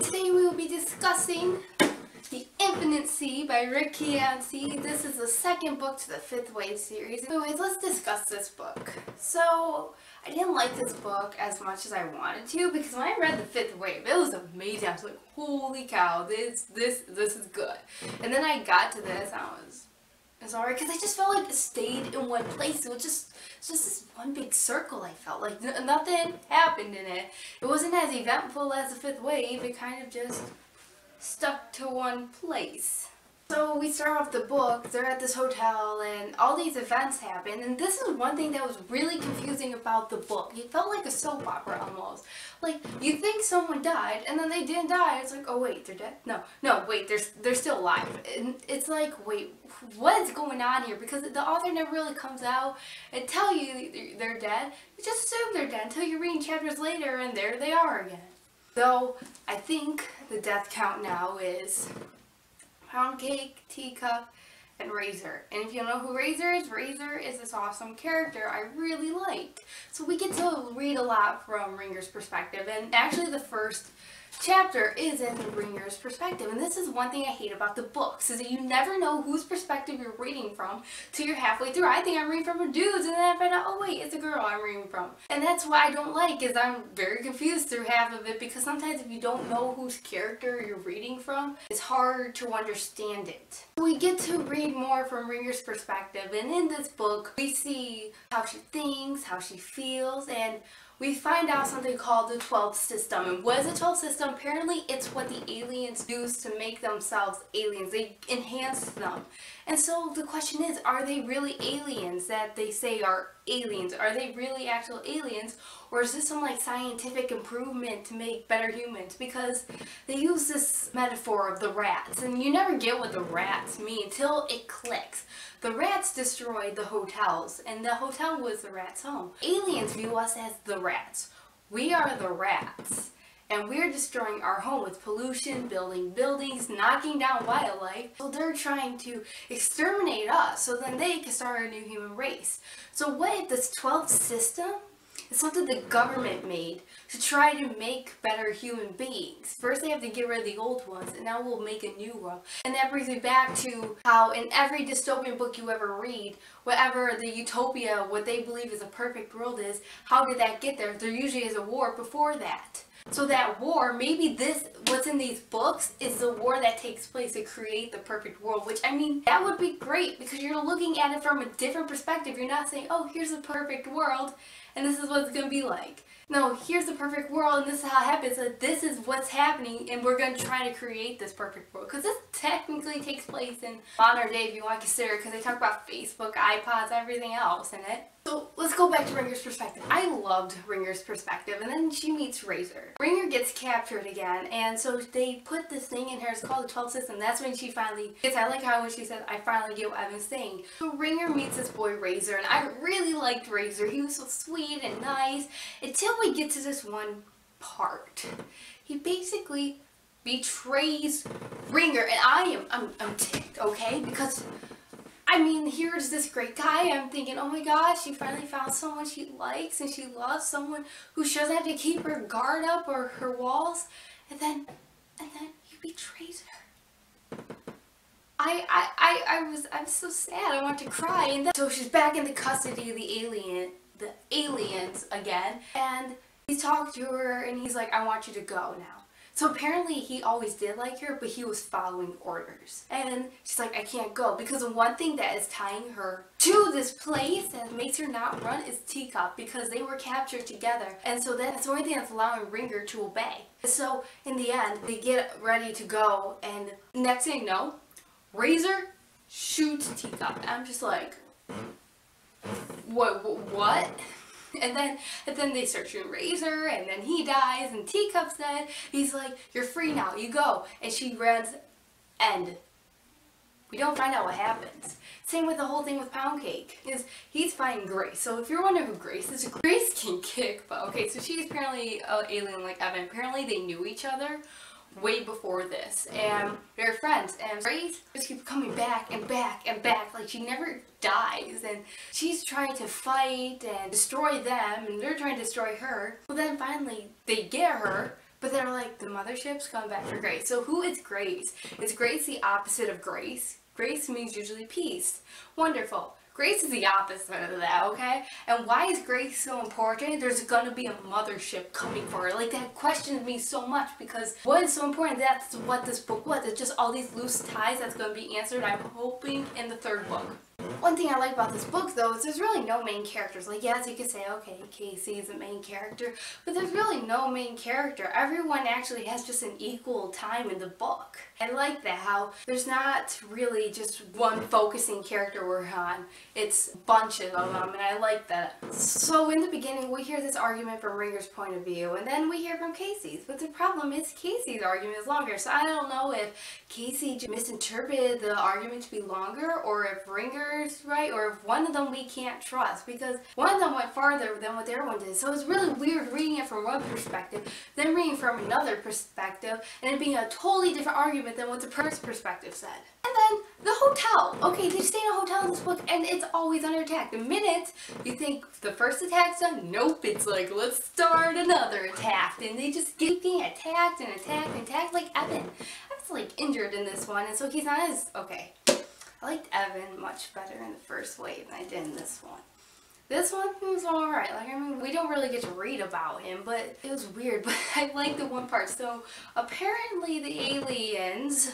Today we will be discussing The Infinite Sea by Yancey. This is the second book to the Fifth Wave series. Anyways, let's discuss this book. So, I didn't like this book as much as I wanted to because when I read the Fifth Wave, it was amazing. I was like, holy cow, this is good. And then I got to this and I was alright because I just felt like it stayed in one place. It was just this one big circle. I felt like nothing happened in it. It wasn't as eventful as the Fifth Wave. It kind of just stuck to one place. So we start off the book, they're at this hotel and all these events happen, and this is one thing that was really confusing about the book. It felt like a soap opera almost. Like, you think someone died and then they didn't die. It's like, oh wait, they're dead? No, wait, they're still alive. And it's like, wait, what is going on here? Because the author never really comes out and tell you they're dead. You just assume they're dead until you're reading chapters later and there they are again. So, I think the death count now is Pound Cake, Teacup, and Razor. And if you don't know who Razor is this awesome character I really like. So we get to read a lot from Ringer's perspective, and actually the first chapter is in Ringer's perspective. And this is one thing I hate about the books, is that you never know whose perspective you're reading from till you're halfway through. I think I'm reading from a dude's, and then I find out, oh wait, it's a girl I'm reading from. And that's what I don't like, is I'm very confused through half of it, because sometimes if you don't know whose character you're reading from, it's hard to understand it. We get to read more from Ringer's perspective, and in this book we see how she thinks, how she feels, and we find out something called the 12th system. And what is the 12th system? Apparently it's what the aliens use to make themselves aliens. They enhance them. And so the question is, are they really aliens that they say are aliens? Are they really actual aliens? Or is this some like scientific improvement to make better humans? Because they use this metaphor of the rats, and you never get what the rats mean until it clicks. The rats destroyed the hotels, and the hotel was the rats' home. Aliens view us as the rats. We are the rats. And we're destroying our home with pollution, building buildings, knocking down wildlife. So they're trying to exterminate us so then they can start a new human race. So what if this 12th system is something the government made to try to make better human beings? First they have to get rid of the old ones, and now we'll make a new world. And that brings me back to how in every dystopian book you ever read, whatever the utopia, what they believe is a perfect world is, how did that get there? There usually is a war before that. So that war, maybe what's in these books is the war that takes place to create the perfect world, which, I mean, that would be great because you're looking at it from a different perspective. You're not saying, oh, here's the perfect world and this is what it's going to be like. No, here's the perfect world and this is how it happens. So this is what's happening and we're going to try to create this perfect world. Because this technically takes place in modern day if you want to consider it, because they talk about Facebook, iPods, everything else in it. So let's go back to Ringer's perspective. I loved Ringer's perspective, and then she meets Razor. Ringer gets captured again, and so they put this thing in her, it's called the 12th system. That's when she finally gets, I like how when she said, I finally get what I've been saying. So Ringer meets this boy Razor, and I really liked Razor. He was so sweet and nice, until we get to this one part. He basically betrays Ringer, and I'm ticked, okay? Because I mean, here's this great guy. I'm thinking, oh my gosh, she finally found someone she likes and she loves, someone who she doesn't have to keep her guard up or her walls, and then he betrays her. I was so sad. I wanted to cry. And then, so she's back in the custody of the aliens again, and he talked to her and he's like, I want you to go now. So apparently he always did like her, but he was following orders. And she's like, I can't go, because the one thing that is tying her to this place that makes her not run is Teacup, because they were captured together. And so that's the only thing that's allowing Ringer to obey. So in the end, they get ready to go, and next thing you know, Razor shoots Teacup. And I'm just like, what? And then they start shooting Razor, and then he dies, and Teacup's dead. He's like, you're free now, you go. And she runs, and we don't find out what happens. Same with the whole thing with Pound Cake, is he's fighting Grace. So if you're wondering who Grace is, Grace can kick, but okay, so she's apparently an alien like Evan. Apparently they knew each other way before this, and they're friends, and Grace just keeps coming back and back and back, like she never dies, and she's trying to fight and destroy them, and they're trying to destroy her. Well, then finally they get her, But they're like, the mothership's coming back for Grace. So who is Grace? Is Grace the opposite of Grace? Grace means usually peace. Wonderful. Grace is the opposite of that, okay? And why is Grace so important? There's gonna be a mothership coming for her. Like, that questions me so much because what is so important? That's what this book was. It's just all these loose ties that's gonna be answered, I'm hoping, in the third book. One thing I like about this book, though, is there's really no main characters. Like, yes, you could say, okay, Casey is the main character, but there's really no main character. Everyone actually has just an equal time in the book. I like that, how there's not really just one focusing character we're on. It's bunches of them, and I like that. So in the beginning, we hear this argument from Ringer's point of view, and then we hear from Casey's. But the problem is Casey's argument is longer, so I don't know if Casey misinterpreted the argument to be longer, or if Ringer's right, or if one of them we can't trust, because one of them went farther than what the other one did. So it's really weird reading it from one perspective, then reading from another perspective, and it being a totally different argument than what the first perspective said. And then the hotel. Okay, they stay in a hotel in this book, and it's always under attack. The minute you think the first attack's done, nope, it's like, let's start another attack. And they just keep being attacked and attacked and attacked, like Evan. I was like injured in this one, and so he's not as, okay. I liked Evan much better in the first wave than I did in this one. This one was alright. Like, I mean, we don't really get to read about him, but it was weird. But I liked the one part. So, apparently the aliens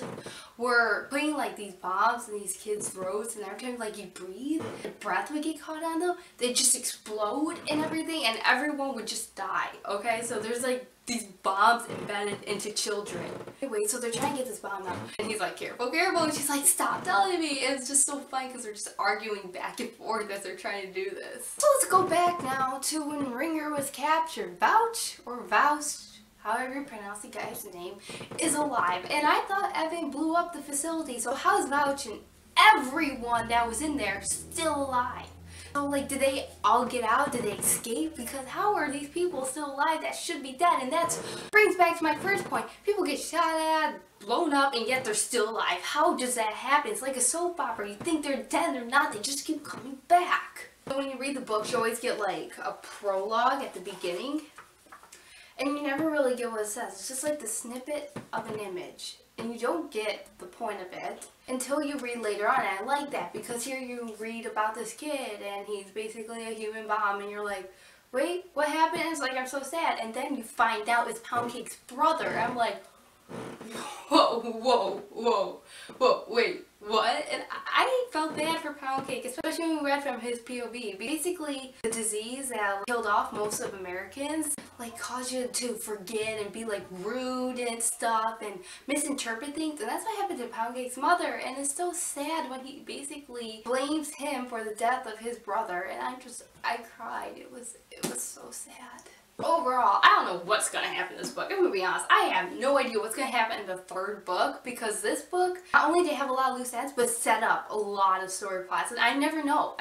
were putting, like, these bombs in these kids' throats, and every time, like, you breathe, the breath would get caught on them, they'd just explode and everything, and everyone would just die, okay? So there's, like, these bombs embedded into children. Anyway, so they're trying to get this bomb out, and he's like, careful, careful, and she's like, stop telling me. And it's just so funny because they're just arguing back and forth as they're trying to do this. So let's go back now to when Ringer was captured. Vouch, or Voust, however you pronounce the guy's name, is alive. And I thought Evan blew up the facility, so how is Vouch and everyone that was in there still alive? So, like, did they all get out? Did they escape? Because how are these people still alive that should be dead? And that brings back to my first point. People get shot at, blown up, and yet they're still alive. How does that happen? It's like a soap opera. You think they're dead or not, they just keep coming back. So when you read the books, you always get, like, a prologue at the beginning. And you never really get what it says. It's just like the snippet of an image. And you don't get the point of it until you read later on. And I like that because here you read about this kid and he's basically a human bomb and you're like, wait, what happened? It's like, I'm so sad. And then you find out it's Pound Cake's brother. I'm like, whoa, wait, what? And I felt bad for Pound Cake, especially when we read from his POV. Basically, the disease that killed off most of Americans, like, caused you to forget and be, like, rude and stuff and misinterpret things. And that's what happened to Pound Cake's mother. And it's so sad when he basically blames him for the death of his brother. And I cried. It was so sad. Overall, I don't know what's going to happen in this book. I'm going to be honest, I have no idea what's going to happen in the third book because this book, not only did it have a lot of loose ends, but set up a lot of story plots. And I never know.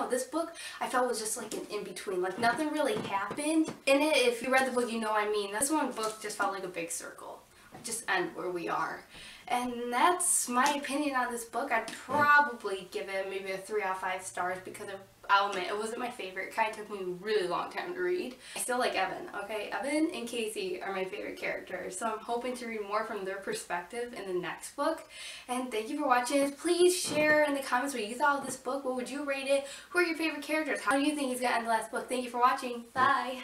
This book, I felt was just like an in-between. Like, nothing really happened in it. If you read the book, you know what I mean. This one book just felt like a big circle. Just end where we are. And that's my opinion on this book. I'd probably give it maybe a 3 out of 5 stars because I'll admit, it wasn't my favorite. It kind of took me a really long time to read. I still like Evan, okay? Evan and Casey are my favorite characters. So I'm hoping to read more from their perspective in the next book. And thank you for watching. Please share in the comments what you thought of this book. What would you rate it? Who are your favorite characters? How do you think he's going to end the last book? Thank you for watching. Bye!